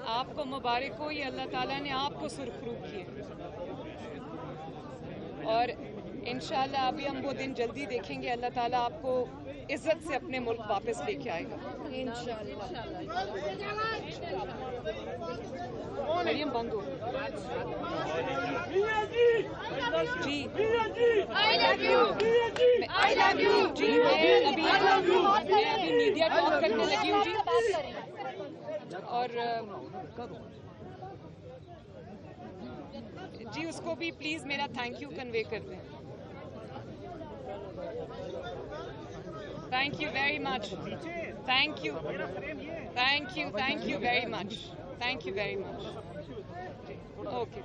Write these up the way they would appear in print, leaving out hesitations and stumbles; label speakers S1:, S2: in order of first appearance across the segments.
S1: آپ کو مبارک ہو، یہ اللہ تعالیٰ نے آپ کو سرخرو کیے اور انشاءاللہ ابھی ہم وہ دن جلدی دیکھیں گے. اللہ تعالیٰ آپ کو عزت سے اپنے ملک واپس لے کے آئے گا مریم بند ہو جی. جی میں ابھی میڈیا ٹاک کرنے لگی ہوں جی. اور جی اس کو بھی پلیز میرا تھینک یو کنوے کر دیں. Thank you very much. Thank you thank you thank you very much. Thank you very much. Okay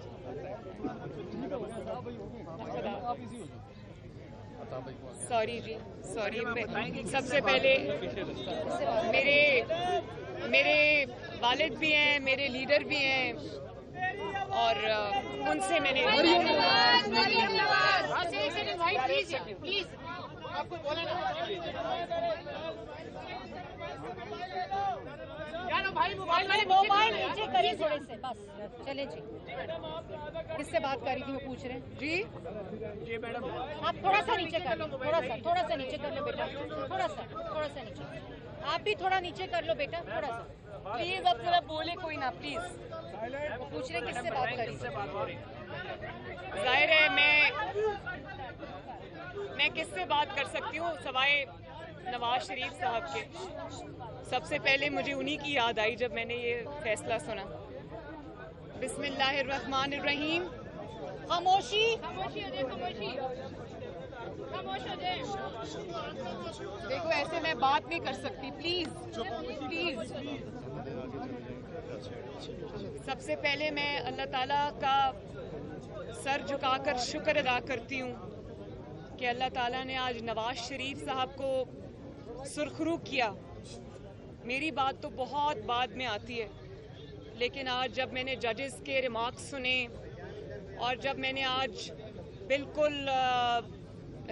S1: sorry جی سوری. سب سے پہلے میرے والد بھی ہیں، میرے لیڈر بھی ہیں اور ان سے میں نے
S2: موبائل نیچے کریے تھوڑے سے بس چلے جی. کس سے بات کر رہی تھی وہ پوچھ رہے ہیں
S1: جی
S2: میڈم. آپ تھوڑا سا نیچے کر لو، تھوڑا سا نیچے کر لو بیٹا، تھوڑا سا نیچے. آپ بھی تھوڑا نیچے کر لو بیٹا، تھوڑا سا
S1: پلیز. اب ذرا بولے کوئی نہ پلیز.
S2: وہ پوچھ رہے ہیں کس سے بات کر رہی تھی.
S1: ظاہر ہے میں کس سے بات کر سکتی ہوں سوائے نواز شریف صاحب کے. سب سے پہلے مجھے انہی کی یاد آئی جب میں نے یہ فیصلہ سنا. بسم اللہ الرحمن الرحیم.
S2: خاموشی.
S1: دیکھو ایسے میں بات نہیں کر سکتی پلیز پلیز. سب سے پہلے میں اللہ تعالیٰ کا سر جھکا کر شکر ادا کرتی ہوں کہ اللہ تعالیٰ نے آج نواز شریف صاحب کو سرخرو کیا. میری بات تو بہت بعد میں آتی ہے لیکن آج جب میں نے ججز کے ریمارکس سنے اور جب میں نے آج بالکل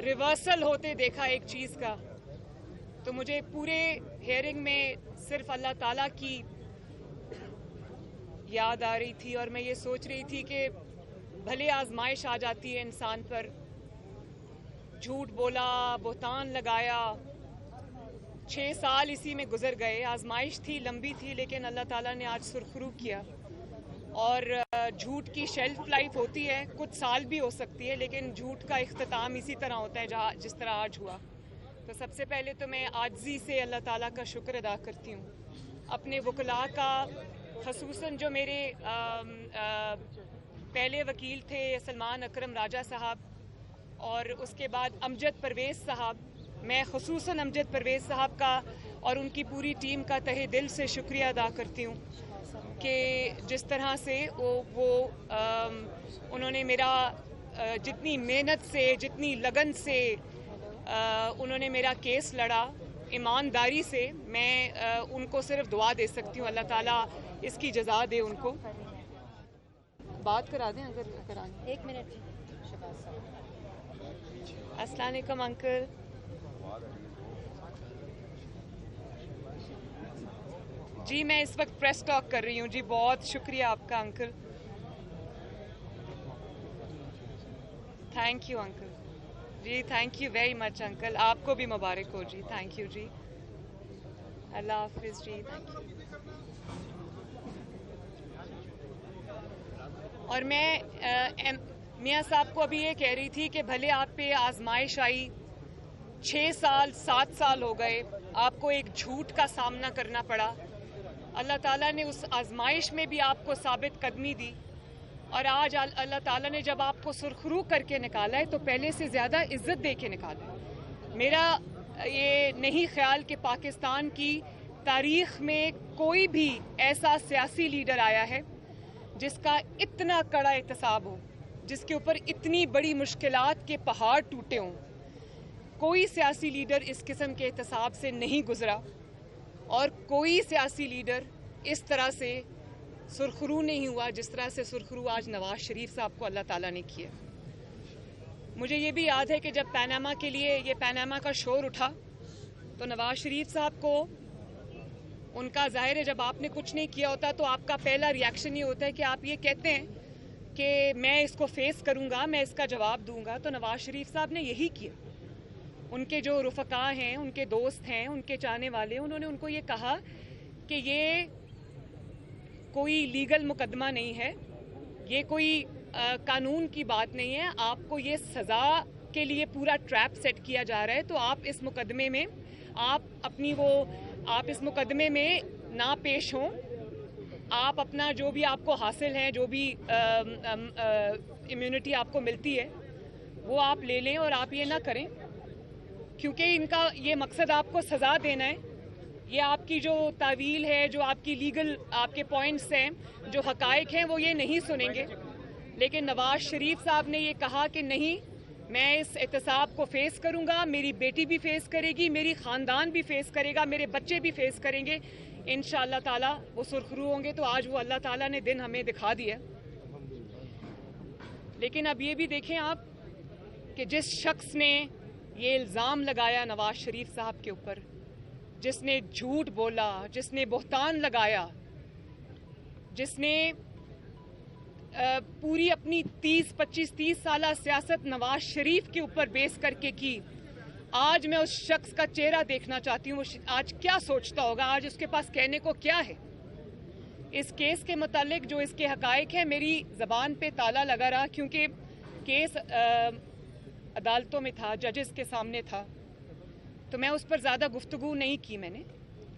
S1: ریورسل ہوتے دیکھا ایک چیز کا تو مجھے پورے ہیئرنگ میں صرف اللہ تعالیٰ کی یاد آ رہی تھی اور میں یہ سوچ رہی تھی کہ بھلے آزمائش آ جاتی ہے انسان پر، جھوٹ بولا، بہتان لگایا، 6 سال اسی میں گزر گئے. آزمائش تھی، لمبی تھی لیکن اللہ تعالیٰ نے آج سرخرو کیا. اور جھوٹ کی شیلف لائف ہوتی ہے، کچھ سال بھی ہو سکتی ہے لیکن جھوٹ کا اختتام اسی طرح ہوتا ہے جس طرح آج ہوا. تو سب سے پہلے تو میں عاجزی سے اللہ تعالیٰ کا شکر ادا کرتی ہوں. اپنے وکلاء کا، خصوصاً جو میرے پہلے وکیل تھے سلمان اکرم راجہ صاحب اور اس کے بعد امجد پرویز صاحب، میں خصوصاً امجد پرویز صاحب کا اور ان کی پوری ٹیم کا تہہ دل سے شکریہ ادا کرتی ہوں کہ جس طرح سے انہوں نے میرا جتنی محنت سے، جتنی لگن سے انہوں نے میرا کیس لڑا، ایمانداری سے. میں ان کو صرف دعا دے سکتی ہوں اللہ تعالیٰ اس کی جزا دے ان کو. بات کرا دیں اگر کرانی.
S2: 1 منٹ.
S1: السلام علیکم انکل. جی میں اس وقت پریس ٹاک کر رہی ہوں. جی بہت شکریہ آپ کا انکل. Thank you uncle. جی thank you very much uncle. آپ کو بھی مبارک ہو. جی تھینک یو. جی اللہ حافظ. جی تھینک یو. اور میں میاں صاحب کو ابھی یہ کہہ رہی تھی کہ بھلے آپ پہ آزمائش آئی، 6 سال 7 سال ہو گئے، آپ کو ایک جھوٹ کا سامنا کرنا پڑا. اللہ تعالیٰ نے اس آزمائش میں بھی آپ کو ثابت قدمی دی اور آج اللہ تعالیٰ نے جب آپ کو سرخرو کر کے نکالا ہے تو پہلے سے زیادہ عزت دے کے نکالا ہے. میرا یہ نہیں خیال کہ پاکستان کی تاریخ میں کوئی بھی ایسا سیاسی لیڈر آیا ہے جس کا اتنا کڑا احتساب ہو، جس کے اوپر اتنی بڑی مشکلات کے پہاڑ ٹوٹے ہوں. کوئی سیاسی لیڈر اس قسم کے احتساب سے نہیں گزرا اور کوئی سیاسی لیڈر اس طرح سے سرخرو نہیں ہوا جس طرح سے سرخرو آج نواز شریف صاحب کو اللہ تعالیٰ نے کیا. مجھے یہ بھی یاد ہے کہ جب پیناما کے لیے یہ پیناما کا شور اٹھا تو نواز شریف صاحب کو ان کا ظاہر ہے جب آپ نے کچھ نہیں کیا ہوتا تو آپ کا پہلا ریاکشن یہ ہوتا ہے کہ آپ یہ کہتے ہیں کہ میں اس کو فیس کروں گا, میں اس کا جواب دوں گا. تو نواز شریف صاحب نے یہی کیا. ان کے جو رفقا ہیں, ان کے دوست ہیں, ان کے چاہنے والے, انہوں نے ان کو یہ کہا کہ یہ کوئی لیگل مقدمہ نہیں ہے, یہ کوئی قانون کی بات نہیں ہے, آپ کو یہ سزا کے لیے پورا ٹریپ سیٹ کیا جا رہا ہے, تو آپ اس مقدمے میں آپ اس مقدمے میں نہ پیش ہوں. آپ اپنا جو بھی آپ کو حاصل ہے, جو بھی امیونٹی آپ کو ملتی ہے وہ آپ لے لیں, اور آپ یہ نہ کریں, کیونکہ ان کا یہ مقصد آپ کو سزا دینا ہے. یہ آپ کی جو تعویل ہے, جو آپ کی لیگل آپ کے پوائنٹس ہیں, جو حقائق ہیں, وہ یہ نہیں سنیں گے. لیکن نواز شریف صاحب نے یہ کہا کہ نہیں, میں اس احتساب کو فیس کروں گا, میری بیٹی بھی فیس کرے گی, میری خاندان بھی فیس کرے گا, میرے بچے بھی فیس کریں گے. انشاءاللہ تعالیٰ وہ سرخرو ہوں گے. تو آج وہ اللہ تعالیٰ نے دن ہمیں دکھا دیا. لیکن اب یہ بھی دیکھیں آپ کہ جس شخص نے یہ الزام لگایا نواز شریف صاحب کے اوپر, جس نے جھوٹ بولا, جس نے بہتان لگایا, جس نے پوری اپنی 25-30 سالہ سیاست نواز شریف کے اوپر بیس کر کے کی, آج میں اس شخص کا چہرہ دیکھنا چاہتی ہوں. وہ آج کیا سوچتا ہوگا, آج اس کے پاس کہنے کو کیا ہے. اس کیس کے متعلق جو اس کے حقائق ہیں, میری زبان پہ تالا لگا رہا, کیونکہ کیس عدالتوں میں تھا, ججز کے سامنے تھا, تو میں اس پر زیادہ گفتگو نہیں کی میں نے.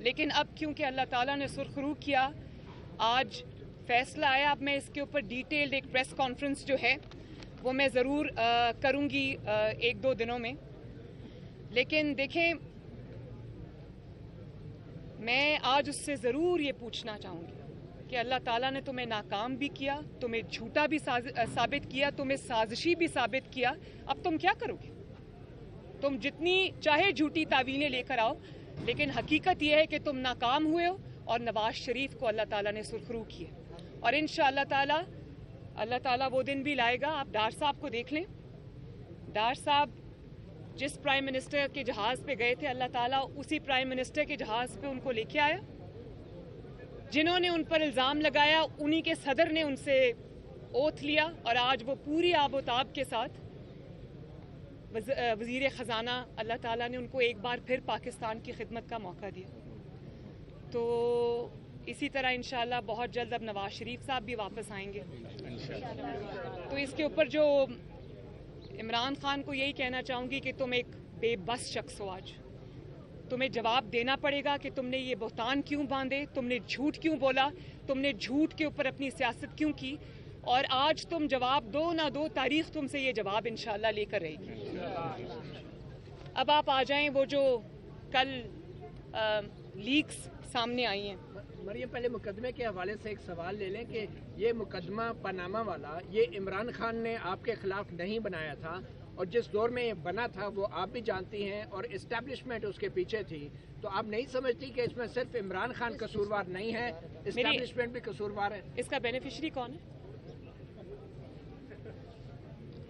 S1: لیکن اب کیونکہ اللہ تعالیٰ نے سرخرو کیا, آج فیصلہ آیا, اب میں اس کے اوپر ڈیٹیلڈ ایک پریس کانفرنس جو ہے وہ میں ضرور کروں گی 1-2 دنوں میں. لیکن دیکھیں, میں آج اس سے ضرور یہ پوچھنا چاہوں گی کہ اللہ تعالیٰ نے تمہیں ناکام بھی کیا, تمہیں جھوٹا بھی ثابت کیا, تمہیں سازشی بھی ثابت کیا, اب تم کیا کرو گے؟ تم جتنی چاہے جھوٹی تعویلیں لے کر آؤ, لیکن حقیقت یہ ہے کہ تم ناکام ہوئے ہو, اور نواز شریف کو اللہ تعالیٰ نے سرخرو کیا. اور انشاءاللہ تعالیٰ اللہ تعالیٰ وہ دن بھی لائے گا. آپ ڈار صاحب کو دیکھ لیں, ڈار صاحب جس پرائم منسٹر کے جہاز پہ گئے تھے, اللہ تعالیٰ اسی پرائم منسٹر کے جہاز پہ ان کو لے کے آیا. جنہوں نے ان پر الزام لگایا, انہی کے صدر نے ان سے اوتھ لیا, اور آج وہ پوری آب و تاب کے ساتھ وزیر خزانہ, اللہ تعالیٰ نے ان کو ایک بار پھر پاکستان کی خدمت کا موقع دیا. تو اسی طرح انشاءاللہ بہت جلد اب نواز شریف صاحب بھی واپس آئیں گے. تو اس کے اوپر جو عمران خان کو یہی کہنا چاہوں گی کہ تم ایک بے بس شخص ہو. آج تمہیں جواب دینا پڑے گا کہ تم نے یہ بہتان کیوں باندھے, تم نے جھوٹ کیوں بولا, تم نے جھوٹ کے اوپر اپنی سیاست کیوں کی, اور آج تم جواب دو نہ دو, تاریخ تم سے یہ جواب انشاءاللہ لے کر رہے گی. اب آپ آ جائیں وہ جو کل لیکس سامنے آئی ہیں.
S3: مریم, پہلے مقدمے کے حوالے سے ایک سوال لے لیں کہ یہ مقدمہ پاناما والا یہ عمران خان نے آپ کے خلاف نہیں بنایا تھا, اور جس دور میں یہ بنا تھا وہ آپ بھی جانتی ہیں, اور اسٹیبلشمنٹ اس کے پیچھے تھی. تو آپ نہیں سمجھتی کہ اس میں صرف عمران خان قصوروار نہیں ہے, اسٹیبلشمنٹ بھی قصوروار ہے؟
S1: اس کا بینیفیشری کون ہے؟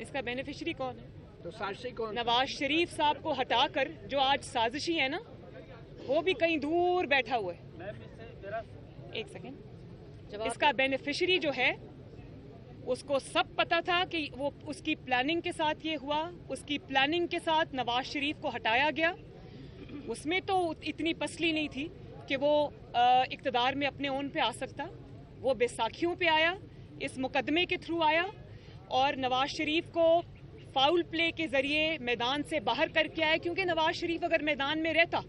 S1: اس کا بینیفیشری کون ہے؟
S3: تو سازشی کون؟
S1: نواز شریف صاحب کو ہٹا کر جو آج سازشی ہے نا, وہ بھی کہیں دور بیٹھا ہوا ہے. ایک سیکنڈ, اس کا بینیفیشری جو ہے اس کو سب پتا تھا کہ وہ اس کی پلاننگ کے ساتھ یہ ہوا, اس کی پلاننگ کے ساتھ نواز شریف کو ہٹایا گیا. اس میں تو اتنی پسلی نہیں تھی کہ وہ اقتدار میں اپنے اون پہ آ سکتا. وہ بیساکھیوں پہ آیا, اس مقدمے کے تھرو آیا, اور نواز شریف کو فاؤل پلے کے ذریعے میدان سے باہر کر کے آیا. کیونکہ نواز شریف اگر میدان میں رہتا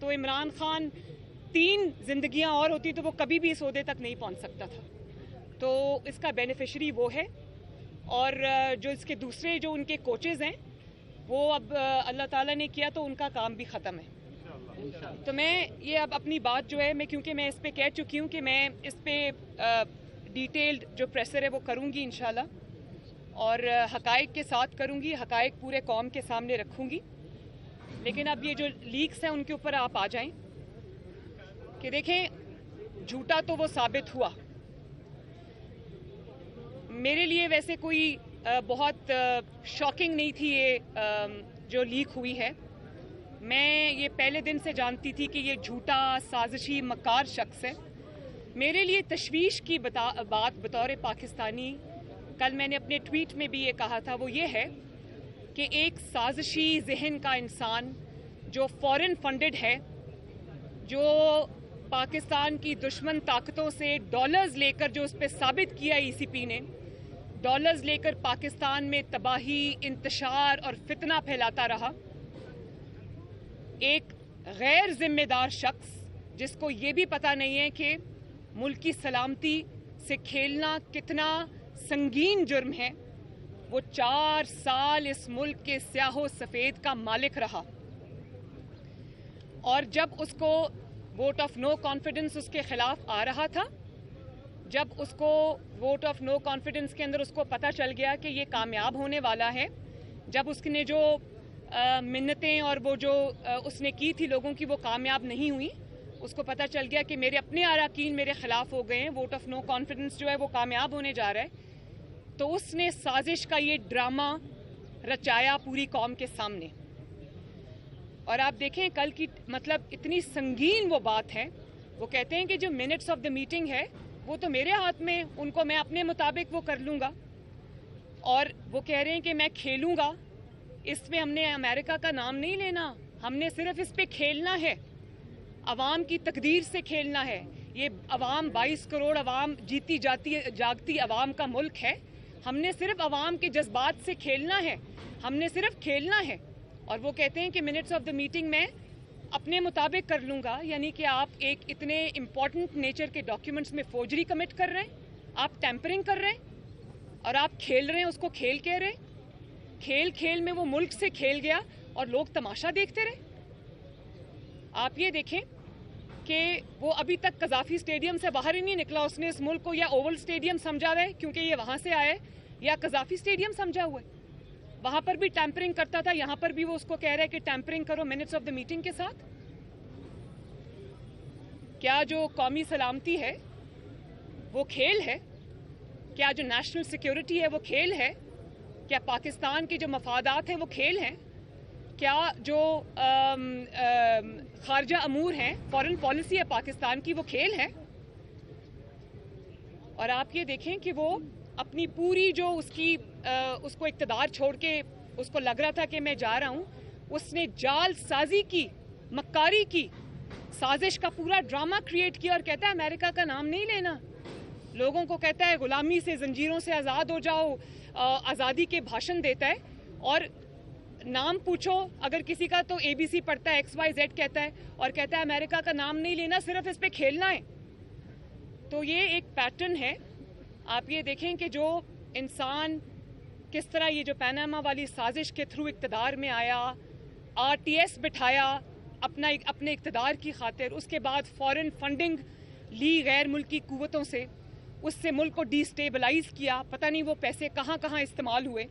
S1: تو عمران خان 3 زندگیاں اور ہوتی تو وہ کبھی بھی اس عہدے تک نہیں پہنچ سکتا تھا. تو اس کا بینیفیشری وہ ہے, اور جو اس کے دوسرے جو ان کے کوچز ہیں وہ اب اللہ تعالیٰ نے کیا تو ان کا کام بھی ختم ہے. تو میں یہ اب اپنی بات جو ہے, میں کیونکہ میں اس پہ کہہ چکی ہوں کہ میں اس پہ ڈیٹیلڈ جو پریسر ہے وہ کروں گی انشاءاللہ, اور حقائق کے ساتھ کروں گی, حقائق پورے قوم کے سامنے رکھوں گی. لیکن اب یہ جو لیکس ہیں ان کے اوپر آپ آ جائیں کہ دیکھیں, جھوٹا تو وہ ثابت ہوا. میرے لیے ویسے کوئی بہت شاکنگ نہیں تھی یہ جو لیک ہوئی ہے, میں یہ پہلے دن سے جانتی تھی کہ یہ جھوٹا سازشی مکار شخص ہے. میرے لیے تشویش کی بات بطور پاکستانی، کل میں نے اپنے ٹویٹ میں بھی یہ کہا تھا، وہ یہ ہے کہ ایک سازشی ذہن کا انسان جو فورن فنڈڈ ہے، جو پاکستان کی دشمن طاقتوں سے ڈالرز لے کر، جو اس پہ ثابت کیا ای سی پی نے، ڈالرز لے کر پاکستان میں تباہی، انتشار اور فتنہ پھیلاتا رہا، ایک غیر ذمہ دار شخص جس کو یہ بھی پتہ نہیں ہے کہ ملک کی سلامتی سے کھیلنا کتنا سنگین جرم ہے، وہ 4 سال اس ملک کے سیاہ و سفید کا مالک رہا. اور جب اس کو ووٹ آف نو کانفیڈنس اس کے خلاف آ رہا تھا، جب اس کو ووٹ آف نو کانفیڈنس کے اندر اس کو پتہ چل گیا کہ یہ کامیاب ہونے والا ہے، جب اس نے جو منتیں اور وہ جو اس نے کی تھی لوگوں کی وہ کامیاب نہیں ہوئی، اس کو پتہ چل گیا کہ میرے اپنے اراکین میرے خلاف ہو گئے ہیں، ووٹ آف نو کانفیڈنس جو ہے وہ کامیاب ہونے جا رہا ہے، تو اس نے سازش کا یہ ڈرامہ رچایا پوری قوم کے سامنے. اور آپ دیکھیں کل کی مطلب اتنی سنگین وہ بات ہے. وہ کہتے ہیں کہ جو منٹس آف دا میٹنگ ہے وہ تو میرے ہاتھ میں، ان کو میں اپنے مطابق وہ کر لوں گا. اور وہ کہہ رہے ہیں کہ میں کھیلوں گا. اس میں ہم نے امریکہ کا نام نہیں لینا، ہم نے صرف اس پہ کھیلنا ہے، عوام کی تقدیر سے کھیلنا ہے. یہ عوام 22 کروڑ عوام جیتی جاگتی عوام کا ملک ہے. ہم نے صرف عوام کے جذبات سے کھیلنا ہے، ہم نے صرف کھیلنا ہے. اور وہ کہتے ہیں کہ منٹس آف دا میٹنگ میں اپنے مطابق کر لوں گا، یعنی کہ آپ ایک اتنے امپورٹنٹ نیچر کے ڈاکیومنٹس میں فوجری کمٹ کر رہے ہیں، آپ ٹیمپرنگ کر رہے ہیں اور آپ کھیل رہے ہیں، اس کو کھیل کہہ رہے ہیں. کھیل میں وہ ملک سے کھیل گیا اور لوگ تماشا دیکھتے رہے. آپ یہ دیکھیں کہ وہ ابھی تک قذافی اسٹیڈیم سے باہر ہی نہیں نکلا. اس نے اس ملک کو یا اوول اسٹیڈیم سمجھا ہوا ہے کیونکہ یہ وہاں سے آئے، یا قذافی اسٹیڈیم سمجھا ہوا ہے. وہاں پر بھی ٹیمپرنگ کرتا تھا، یہاں پر بھی وہ اس کو کہہ رہا ہے کہ ٹیمپرنگ کرو منٹس آف دا میٹنگ کے ساتھ. کیا جو قومی سلامتی ہے وہ کھیل ہے؟ کیا جو نیشنل سیکیورٹی ہے وہ کھیل ہے؟ کیا پاکستان کے جو مفادات ہیں وہ کھیل ہیں؟ کیا جو خارجہ امور ہیں، فارن پالیسی ہے پاکستان کی، وہ کھیل ہے؟ اور آپ یہ دیکھیں کہ وہ اپنی پوری جو اس کو اقتدار چھوڑ کے اس کو لگ رہا تھا کہ میں جا رہا ہوں، اس نے جال سازی کی، مکاری کی، سازش کا پورا ڈرامہ کریٹ کیا اور کہتا ہے امریکہ کا نام نہیں لینا. لوگوں کو کہتا ہے غلامی سے، زنجیروں سے آزاد ہو جاؤ، آزادی کے بھاشن دیتا ہے. اور نام پوچھو اگر کسی کا تو ABC پڑھتا ہے، XYZ کہتا ہے اور کہتا ہے امریکہ کا نام نہیں لینا، صرف اس پہ کھیلنا ہے. تو یہ ایک پیٹرن ہے. آپ یہ دیکھیں کہ جو انسان کس طرح یہ جو پاناما والی سازش کے تھرو اقتدار میں آیا، RTS بٹھایا اپنے اقتدار کی خاطر، اس کے بعد فورن فنڈنگ لی غیر ملکی قوتوں سے، اس سے ملک کو ڈی سٹیبلائز کیا. پتہ نہیں وہ پیسے کہاں کہاں استعمال ہوئے،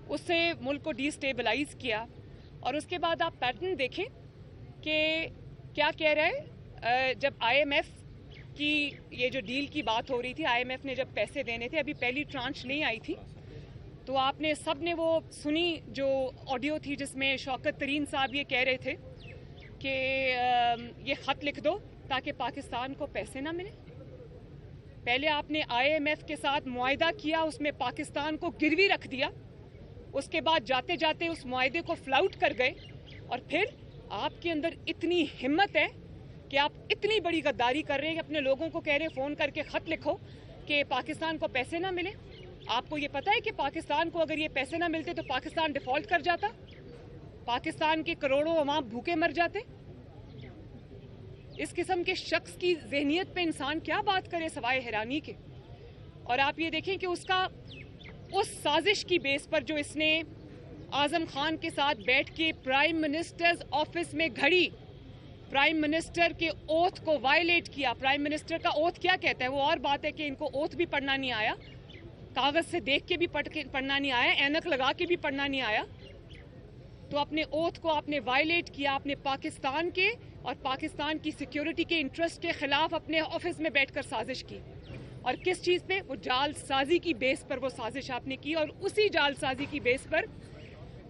S1: اس سے ملک کو ڈی سٹیبلائز کیا. اور اس کے بعد آپ پیٹرن دیکھیں کہ کیا کہہ رہے ہے. جب IMF کی یہ جو ڈیل کی بات ہو رہی تھی، IMF نے جب پیسے دینے تھے، ابھی پہلی ٹرانچ نہیں آئی تھی، تو آپ نے سب نے وہ سنی جو آڈیو تھی جس میں شوکت ترین صاحب یہ کہہ رہے تھے کہ یہ خط لکھ دو تاکہ پاکستان کو پیسے نہ ملے. پہلے آپ نے IMF کے ساتھ معاہدہ کیا، اس میں پاکستان کو گروی رکھ دیا، اس کے بعد جاتے جاتے اس معاہدے کو فلاؤٹ کر گئے. اور پھر آپ کے اندر اتنی ہمت ہے کہ آپ اتنی بڑی غداری کر رہے ہیں کہ اپنے لوگوں کو کہہ رہے ہیں فون کر کے خط لکھو کہ پاکستان کو پیسے نہ ملے. آپ کو یہ پتہ ہے کہ پاکستان کو اگر یہ پیسے نہ ملتے تو پاکستان ڈیفالٹ کر جاتا، پاکستان کے کروڑوں عوام بھوکے مر جاتے. اس قسم کے شخص کی ذہنیت پہ انسان کیا بات کرے سوائے حیرانی کے. اور آپ یہ دیکھیں کہ اس سازش کی بیس پر جو اس نے اعظم خان کے ساتھ بیٹھ کے پرائم منسٹرز آفس میں گھڑی، پرائم منسٹر کے اوتھ کو وائلیٹ کیا. پرائم منسٹر کا اوتھ کیا کہتا ہے؟ وہ اور بات ہے کہ ان کو اوتھ بھی پڑھنا نہیں آیا، کاغذ سے دیکھ کے بھی پڑھنا نہیں آیا، اینک لگا کے بھی پڑھنا نہیں آیا. تو اپنے اوتھ کو آپ نے وائلیٹ کیا، اپنے پاکستان کے اور پاکستان کی سیکیورٹی کے انٹرسٹ کے خلاف اپنے آفس میں بیٹھ کر سازش کی. اور کس چیز پہ؟ وہ جال سازی کی بیس پر وہ سازش آپ نے کی. اور اسی جال سازی کی بیس پر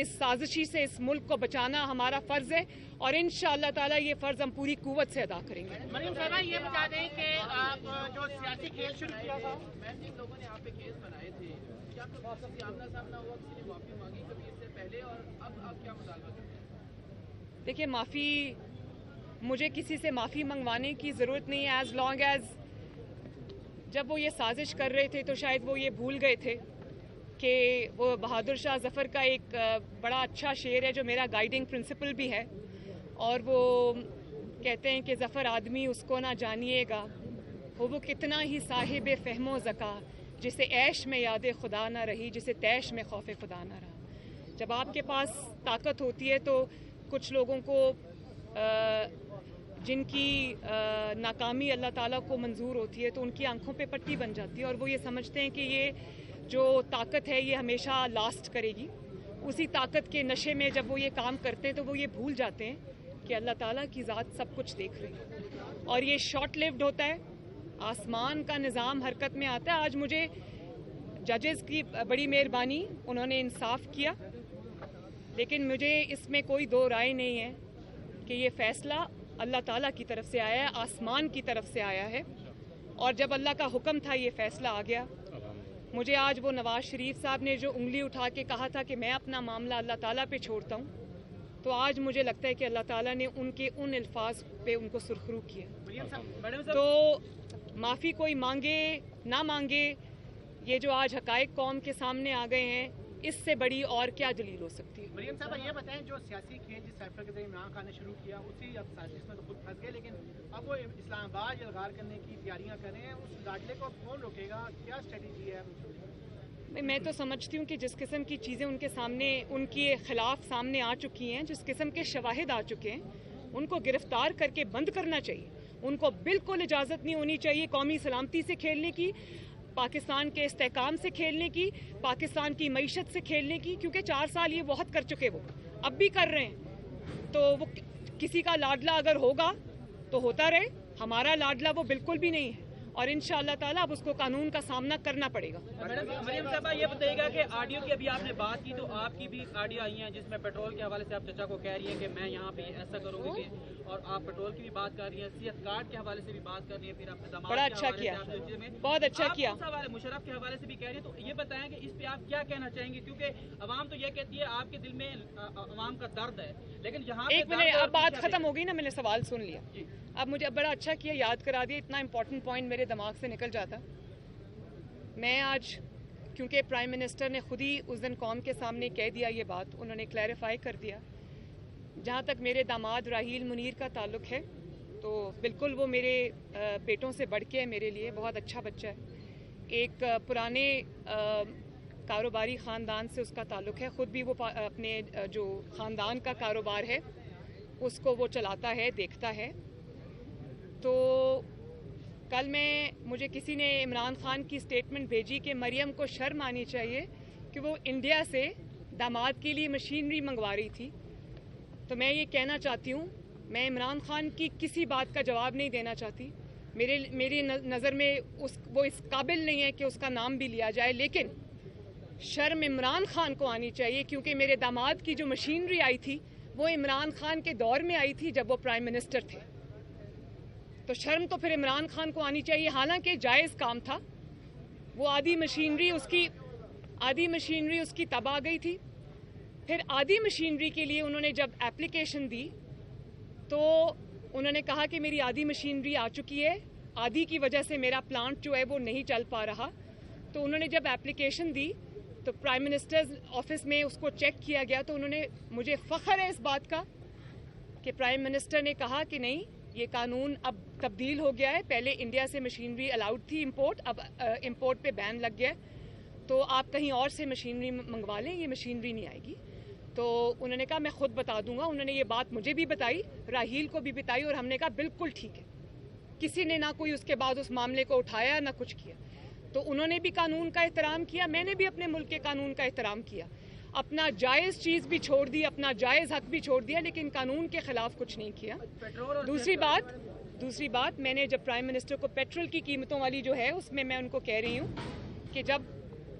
S1: اس سازشی سے اس ملک کو بچانا ہمارا فرض ہے، اور انشاءاللہ تعالیٰ یہ فرض ہم پوری قوت سے ادا کریں گے۔
S4: مریم صاحبہ یہ بتا دیں کہ آپ جو سیاسی کھیل شروع کیا تھا، جن لوگوں نے آپ پہ کیس بنائے تھے، کیا کسی سے آمنا سامنا ہوا، کسی نے معافی مانگی کبھی اس سے پہلے، اور اب آپ کیا مطالبہ کرتے ہیں؟
S1: دیکھیے، مجھے کسی سے معافی منگوانے کی ضرورت نہیں ہے، ایز لانگ ایز جب وہ یہ سازش کر رہے تھے تو شاید وہ یہ بھول گئے تھے کہ وہ بہادر شاہ ظفر کا ایک بڑا اچھا شعر ہے جو میرا گائیڈنگ پرنسپل بھی ہے، اور وہ کہتے ہیں کہ ظفر آدمی اس کو نہ جانیے گا، ہو وہ کتنا ہی صاحب فہم و ذکا، جسے عیش میں یاد خدا نہ رہی، جسے تیش میں خوف خدا نہ رہا۔ جب آپ کے پاس طاقت ہوتی ہے تو کچھ لوگوں کو جن کی ناکامی اللہ تعالیٰ کو منظور ہوتی ہے تو ان کی آنکھوں پہ پٹی بن جاتی ہے، اور وہ یہ سمجھتے ہیں کہ یہ جو طاقت ہے یہ ہمیشہ لاسٹ کرے گی۔ اسی طاقت کے نشے میں جب وہ یہ کام کرتے ہیں تو وہ یہ بھول جاتے ہیں کہ اللہ تعالیٰ کی ذات سب کچھ دیکھ رہی ہے، اور یہ شارٹ لیوڈ ہوتا ہے، آسمان کا نظام حرکت میں آتا ہے۔ آج مجھے ججز کی بڑی مہربانی، انہوں نے انصاف کیا، لیکن مجھے اس میں کوئی دو رائے نہیں ہے کہ یہ فیصلہ اللہ تعالیٰ کی طرف سے آیا ہے، آسمان کی طرف سے آیا ہے، اور جب اللہ کا حکم تھا یہ فیصلہ آ گیا۔ مجھے آج وہ نواز شریف صاحب نے جو انگلی اٹھا کے کہا تھا کہ میں اپنا معاملہ اللہ تعالیٰ پہ چھوڑتا ہوں، تو آج مجھے لگتا ہے کہ اللہ تعالیٰ نے ان کے ان الفاظ پہ ان کو سرخرو کیا۔ تو معافی کوئی مانگے نہ مانگے، یہ جو آج حقائق قوم کے سامنے آ گئے ہیں، اس سے بڑی اور کیا دلیل ہو سکتی ہے؟
S4: مریم صاحبہ یہ بتائیں، جو سیاسی کھیل جس سائفر کے ذریعے عمران خان نے شروع کیا، اسی اب سازش میں تو خود پھنس گئے، لیکن اب وہ اسلام آباد یلغار کرنے کی تیاریاں کر رہے ہیں، اس داخلے کو اب کون روکے گا، کیا اسٹریٹجی ہے؟
S1: میں تو سمجھتی ہوں کہ جس قسم کی چیزیں ان کے سامنے، ان کے خلاف سامنے آ چکی ہیں، جس قسم کے شواہد آ چکے ہیں، ان کو گرفتار کر کے بند کرنا چاہیے۔ ان کو بالکل اجازت نہیں ہونی چاہیے قومی سلامتی سے کھیلنے کی، پاکستان کے استحکام سے کھیلنے کی، پاکستان کی معیشت سے کھیلنے کی، کیونکہ 4 سال یہ بہت کر چکے، وہ اب بھی کر رہے ہیں۔ تو وہ کسی کا لاڈلا اگر ہوگا تو ہوتا رہے، ہمارا لاڈلا وہ بالکل بھی نہیں ہے، اور انشاءاللہ تعالیٰ اب اس کو قانون کا سامنا کرنا پڑے گا۔
S5: مریم صاحبہ یہ بتائیے گا کہ آڈیو کی ابھی آپ نے بات کی، تو آپ کی بھی آڈیو آئی ہیں جس میں پیٹرول کے حوالے سے آپ چچا کو کہہ رہی ہیں کہ میں یہاں پہ ایسا کروں گی، اور آپ پیٹرول کی بھی بات کر رہی ہیں، صحت کارڈ کے حوالے سے بھی بات کر رہی ہیں، پھر آپ نے
S1: بڑا اچھا کیا، بہت اچھا کیا۔
S5: مشرف کے حوالے سے بھی کہہ رہی ہیں، تو یہ بتائیں کہ اس پہ آپ کیا کہنا چاہیں گے، کیونکہ عوام تو یہ کہتی ہے آپ کے دل میں عوام کا درد ہے، لیکن یہاں
S1: ایک منٹ، اب بات ختم ہو گئی نا، میں نے سوال سن لیا، اب مجھے بڑا اچھا کیا یاد کرا دیا، اتنا امپورٹنٹ پوائنٹ میرے دماغ سے نکل جاتا۔ میں آج کیونکہ پرائم منسٹر نے خود ہی اس دن قوم کے سامنے کہہ دیا یہ بات، انہوں نے کلیریفائی کر دیا۔ جہاں تک میرے داماد راحیل منیر کا تعلق ہے تو بالکل وہ میرے بیٹوں سے بڑھ کے ہے، میرے لیے بہت اچھا بچہ ہے۔ ایک پرانے کاروباری خاندان سے اس کا تعلق ہے، خود بھی وہ اپنے جو خاندان کا کاروبار ہے اس کو وہ چلاتا ہے، دیکھتا ہے۔ تو کل مجھے کسی نے عمران خان کی سٹیٹمنٹ بھیجی کہ مریم کو شرم آنی چاہیے کہ وہ انڈیا سے داماد کے لیے مشینری منگوا رہی تھی۔ تو میں یہ کہنا چاہتی ہوں، میں عمران خان کی کسی بات کا جواب نہیں دینا چاہتی، میری نظر میں وہ اس قابل نہیں ہے کہ اس کا نام بھی لیا جائے، لیکن شرم عمران خان کو آنی چاہیے، کیونکہ میرے داماد کی جو مشینری آئی تھی وہ عمران خان کے دور میں آئی تھی جب وہ پرائم منسٹر تھے، تو شرم تو پھر عمران خان کو آنی چاہیے، حالانکہ جائز کام تھا۔ وہ آدھی مشینری اس کی تب آ گئی تھی، پھر آدھی مشینری کے لیے انہوں نے جب ایپلیکیشن دی تو انہوں نے کہا کہ میری آدھی مشینری آ چکی ہے، آدھی کی وجہ سے میرا پلانٹ جو ہے وہ نہیں چل پا رہا۔ تو انہوں نے جب ایپلیکیشن دی تو پرائم منسٹر آفس میں اس کو چیک کیا گیا، تو انہوں نے، مجھے فخر ہے اس بات کا کہ پرائم منسٹر نے کہا کہ نہیں، یہ قانون اب تبدیل ہو گیا ہے، پہلے انڈیا سے مشینری الاؤڈ تھی امپورٹ، اب امپورٹ پہ بین لگ گیا، تو آپ کہیں اور سے مشینری منگوا لیں، یہ مشینری نہیں آئے گی۔ تو انہوں نے کہا میں خود بتا دوں گا، انہوں نے یہ بات مجھے بھی بتائی، راحیل کو بھی بتائی، اور ہم نے کہا بالکل ٹھیک ہے، کسی نے نہ کوئی اس کے بعد اس معاملے کو اٹھایا نہ کچھ کیا۔ تو انہوں نے بھی قانون کا احترام کیا، میں نے بھی اپنے ملک کے قانون کا احترام کیا، اپنا جائز چیز بھی چھوڑ دی، اپنا جائز حق بھی چھوڑ دیا، لیکن قانون کے خلاف کچھ نہیں کیا۔ دوسری بات میں نے جب پرائم منسٹر کو پیٹرول کی قیمتوں والی جو ہے اس میں ان کو کہہ رہی ہوں کہ جب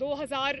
S1: 2000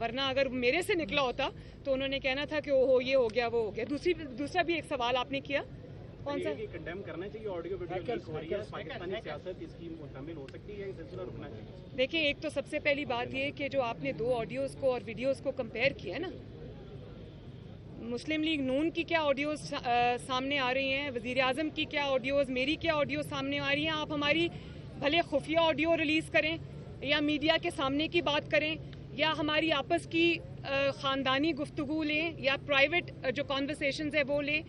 S1: ورنہ اگر میرے سے نکلا ہوتا تو انہوں نے کہنا تھا کہ وہ یہ ہو گیا وہ ہو گیا. دوسرا بھی ایک سوال آپ نے کیا, کون سا؟
S6: کنڈیم کرنا چاہیے آڈیو ویڈیو لیک ہو رہی ہے, پاکستانی سیاست اس کی مکمل ہو سکتی ہے, یہ سلسلہ رکنا چاہیے.
S1: دیکھیں, ایک تو سب سے پہلی بات یہ کہ جو آپ نے 2 آڈیوز کو اور ویڈیوز کو کمپیئر کیا نا, مسلم لیگ نون کی کیا آڈیوز سامنے آ رہی ہیں, وزیر اعظم کی کیا آڈیوز, میری کیا آڈیوز سامنے آ رہی ہیں. آپ ہماری بھلے خفیہ آڈیو ریلیز کریں یا میڈیا کے سامنے کی بات کریں یا ہماری آپس کی خاندانی گفتگو لیں یا پرائیویٹ جو کانورسیشنز ہے وہ لیں,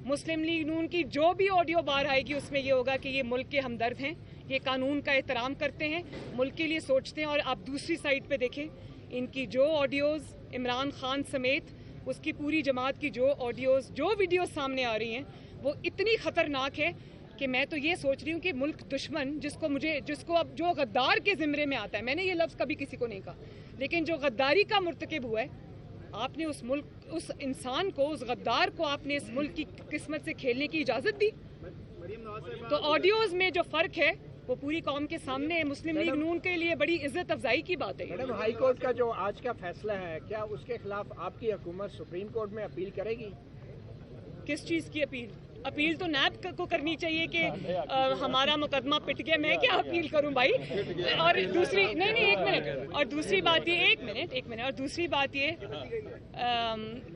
S1: مسلم لیگ نون کی جو بھی آڈیو باہر آئے گی اس میں یہ ہوگا کہ یہ ملک کے ہمدرد ہیں, یہ قانون کا احترام کرتے ہیں, ملک کے لیے سوچتے ہیں. اور آپ دوسری سائڈ پہ دیکھیں, ان کی جو آڈیوز عمران خان سمیت اس کی پوری جماعت کی جو آڈیوز جو ویڈیوز سامنے آ رہی ہیں وہ اتنی خطرناک ہے کہ میں تو یہ سوچ رہی ہوں کہ ملک دشمن جس کو اب جو غدار کے زمرے میں آتا ہے, میں نے یہ لفظ کبھی کسی کو نہیں کہا, لیکن جو غداری کا مرتکب ہوا ہے, آپ نے اس انسان کو, اس غدار کو آپ نے اس ملک کی قسمت سے کھیلنے کی اجازت دی. تو آڈیوز میں جو فرق ہے وہ پوری قوم کے سامنے ہے. مسلم لیگ نون کے لیے بڑی عزت افزائی کی بات ہے.
S3: میڈم, ہائی کورٹ کا جو آج کا فیصلہ ہے, کیا اس کے خلاف آپ کی حکومت سپریم کورٹ میں اپیل کرے گی؟
S1: کس چیز کی اپیل؟ اپیل تو نیب کو کرنی چاہیے کہ ہمارا مقدمہ پٹ گیا, میں کیا اپیل کروں بھائی. اور دوسری ایک منٹ, اور دوسری بات یہ اور دوسری بات یہ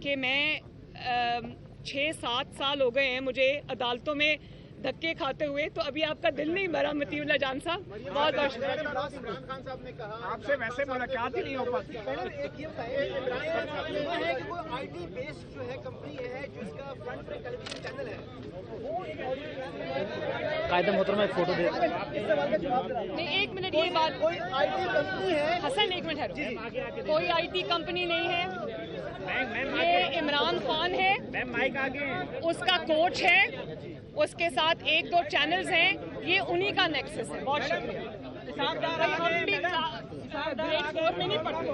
S1: کہ میں 6-7 سال ہو گئے ہیں مجھے عدالتوں میں دھکے کھاتے ہوئے, تو ابھی آپ کا دل نہیں بھرا مطیع اللہ جان صاحب؟ بہت بہت شکریہ.
S7: عمران خان صاحب نے کہا
S3: آپ سے ویسے ملاقات ہی نہیں ہو پاتی.
S7: ایک یہ بتائیے, عمران خان صاحب نے کہا ہے کہ وہ IT بیسڈ جو ہے کمپنی ہے جس کا فرنٹ پہ ٹیلی ویژن چینل ہے, وہ
S5: قائد محترمہ ایک فوٹو دے.
S7: اس سوال کا جواب دیں.
S1: نہیں, ایک منٹ, یہ بات,
S7: کوئی IT کمپنی ہے,
S1: حسن ایک منٹ ہے, کوئی IT کمپنی نہیں ہے, یہ عمران خان ہے, اس کا کوچ ہے, اس کے ساتھ 1-2 چینلز ہیں, یہ انہی کا نیکسس ہے. بہت شکریہ. گریڈ 4 میں نہیں پڑھتے.